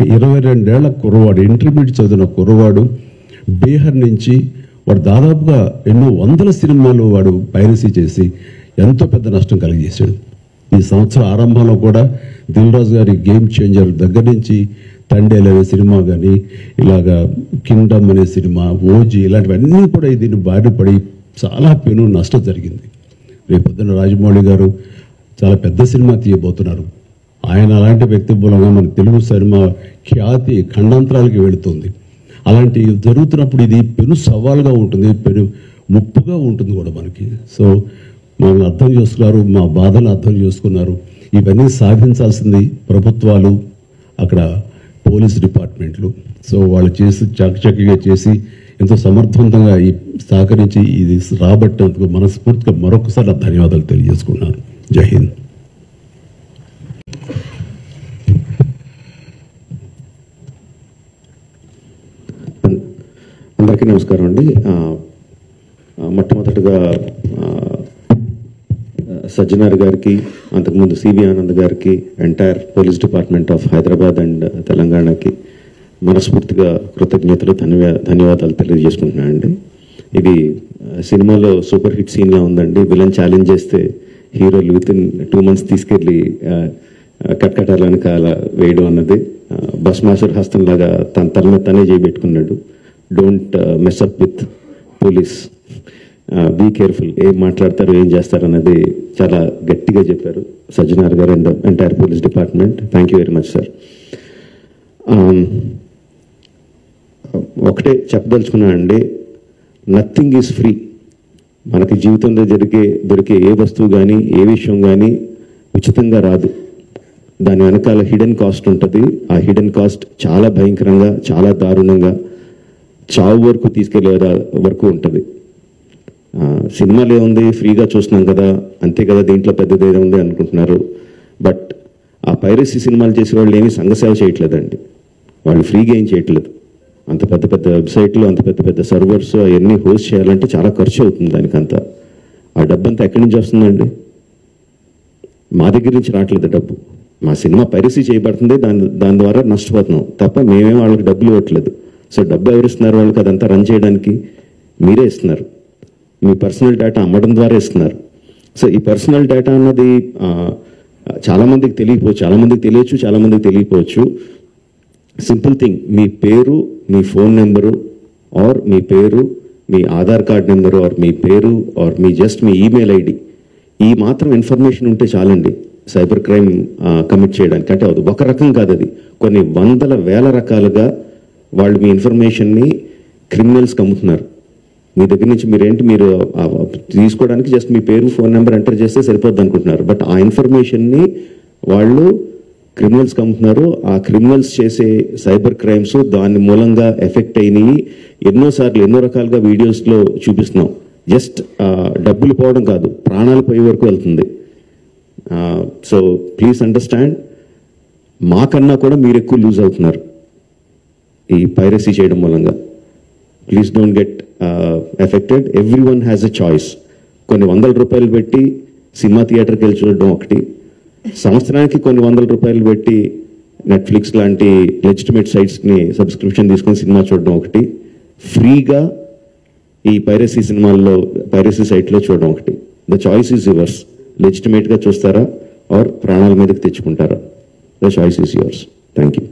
22 ఏళ్ల కుర్రవాడు, ఇంటర్మీడియట్ చదివిన కుర్రవాడు, బీహార్ నుంచి వాడు దాదాపుగా ఎన్నో వందల సినిమాలు వాడు పైరసీ చేసి ఎంతో పెద్ద నష్టం కలిగజేశాడు. ఈ సంవత్సరం ఆరంభంలో కూడా దిల్ రాజు గారి గేమ్ చేంజర్ దగ్గర నుంచి తండేల్ అనే సినిమా కానీ, ఇలాగా కింగ్డమ్ అనే సినిమా, ఓజీ, ఇలాంటివన్నీ కూడా దీన్ని బారిపడి చాలా పెను నష్టం జరిగింది. రేపొద్దున రాజమౌళి గారు చాలా పెద్ద సినిమా తీయబోతున్నారు. ఆయన అలాంటి వ్యక్తి మూలంగా మన తెలుగు సినిమా ఖ్యాతి ఖండాంతరాలకి వెళుతుంది. అలాంటి జరుగుతున్నప్పుడు ఇది పెను సవాల్గా ఉంటుంది, పెను ముప్పుగా ఉంటుంది కూడా మనకి. సో మమ్మల్ని అర్థం చేసుకున్నారు, మా బాధను అర్థం చేసుకున్నారు. ఇవన్నీ సాధించాల్సింది ప్రభుత్వాలు, అక్కడ పోలీస్ డిపార్ట్మెంట్లు. సో వాళ్ళు చేసి చక్కగా చేసి ఎంతో సమర్థవంతంగా ఈ సహకరించి ఇది రాబట్టినందుకు మనస్ఫూర్తిగా మరొకసారి ధన్యవాదాలు తెలియజేసుకున్నాను. జై హింద్. అందరికీ నమస్కారం అండి. మొట్టమొదటిగా సజ్జనార్ గారికి, అంతకుముందు సివి ఆనంద్ గారికి, entire police department of Hyderabad and తెలంగాణకి మనస్ఫూర్తిగా కృతజ్ఞతలు, ధన్యవాదాలు తెలియజేసుకుంటున్నానండి. ఇది సినిమాలో సూపర్ హిట్ సీన్లా ఉందండి. విలన్ ఛాలెంజ్ చేస్తే హీరోలు వితిన్ 2 months తీసుకెళ్ళి కట్కటాల వెనకాల వేయడం అన్నది బస్మాసుర్ హస్తంలాగా తన తల మీద తనే చేయబెట్టుకున్నాడు. Don't mess up with police, be careful, ఏం మాట్లాడతారు ఏం చేస్తారు అన్నది చాలా గట్టిగా చెప్పారు సజ్జనార్ గారు and entire police department. Thank you very much sir. ఒకటే చెప్పదలుచుకున్నానండి, నథింగ్ ఈజ్ ఫ్రీ. మనకి జీవితంలో దొరికే ఏ వస్తువు కానీ ఏ విషయం కానీ ఉచితంగా రాదు. దాని వెనకాల హిడెన్ కాస్ట్ ఉంటుంది. ఆ హిడెన్ కాస్ట్ చాలా భయంకరంగా, చాలా దారుణంగా, చావు వరకు తీసుకెళ్లే వరకు ఉంటుంది. సినిమాలు ఏముంది, ఫ్రీగా చూస్తున్నాం కదా, అంతే కదా, దీంట్లో పెద్దది ఏదో ఉంది అనుకుంటున్నారు. బట్ ఆ పైరసీ సినిమాలు చేసే వాళ్ళు ఏమీ సంఘసేవ చేయట్లేదండి. వాళ్ళు ఫ్రీగా ఏం చేయట్లేదు. అంత పెద్ద పెద్ద వెబ్సైట్లు, అంత పెద్ద పెద్ద సర్వర్స్ అవన్నీ హోస్ట్ చేయాలంటే చాలా ఖర్చు అవుతుంది. దానికంతా ఆ డబ్బంతా ఎక్కడి నుంచి వస్తుందండి? మా దగ్గర నుంచి రావట్లేదు డబ్బు. మా సినిమా పైరసీ చేయబడుతుంది, దాని ద్వారా నష్టపోతున్నాం తప్ప మేమేం వాళ్ళకి డబ్బులు ఇవ్వట్లేదు. సో డబ్బు ఎవరు ఇస్తున్నారు వాళ్ళకి? అదంతా రన్ చేయడానికి మీరే ఇస్తున్నారు. మీ పర్సనల్ డేటా అమ్మడం ద్వారా ఇస్తున్నారు. సో ఈ పర్సనల్ డేటా అన్నది చాలామందికి తెలియకపోవచ్చు, చాలామందికి తెలియచ్చు, చాలామందికి తెలియకపోవచ్చు. సింపుల్ థింగ్, మీ పేరు, మీ ఫోన్ నెంబరు, ఆర్ మీ పేరు, మీ ఆధార్ కార్డ్ నెంబరు, ఆర్ మీ పేరు, ఆర్ మీ జస్ట్ మీ ఈమెయిల్ ఐడి, ఈ మాత్రం ఇన్ఫర్మేషన్ ఉంటే చాలండి సైబర్ క్రైమ్ కమిట్ చేయడానికి. అంటే అది ఒక రకం కాదు, అది కొన్ని వందల వేల రకాలుగా వాళ్ళు మీ ఇన్ఫర్మేషన్ని క్రిమినల్స్కి అమ్ముతున్నారు. మీ దగ్గర నుంచి మీరు తీసుకోవడానికి జస్ట్ మీ పేరు, ఫోన్ నెంబర్ ఎంటర్ చేస్తే సరిపోద్ది అనుకుంటున్నారు. బట్ ఆ ఇన్ఫర్మేషన్ని వాళ్ళు క్రిమినల్స్కి అమ్ముతున్నారు. ఆ క్రిమినల్స్ చేసే సైబర్ క్రైమ్స్ దాని మూలంగా ఎఫెక్ట్ అయినాయి. ఎన్నోసార్లు ఎన్నో రకాలుగా వీడియోస్లో చూపిస్తున్నాం. జస్ట్ డబ్బులు పోవడం కాదు, ప్రాణాలు పోయే వరకు వెళ్తుంది. సో ప్లీజ్ అండర్స్టాండ్, మాకన్నా కూడా మీరు ఎక్కువ లూజ్ అవుతున్నారు ఈ పైరసీ చేయడం మూలంగా. Please don't get affected. Every one has a choice. కొన్ని ₹100 పెట్టి సినిమా థియేటర్కి వెళ్ళి చూడడం ఒకటి, సంవత్సరానికి కొన్ని ₹100 పెట్టి నెట్ఫ్లిక్స్ లాంటి లెజిటిమేట్ సైట్స్ని సబ్స్క్రిప్షన్ తీసుకొని సినిమా చూడడం ఒకటి, ఫ్రీగా ఈ పైరసీ సైట్లో చూడడం ఒకటి. The choice is yours. లెజిటిమేట్గా చూస్తారా ఆర్ ప్రాణాల మీదకి తెచ్చుకుంటారా? The choice is yours. Thank you.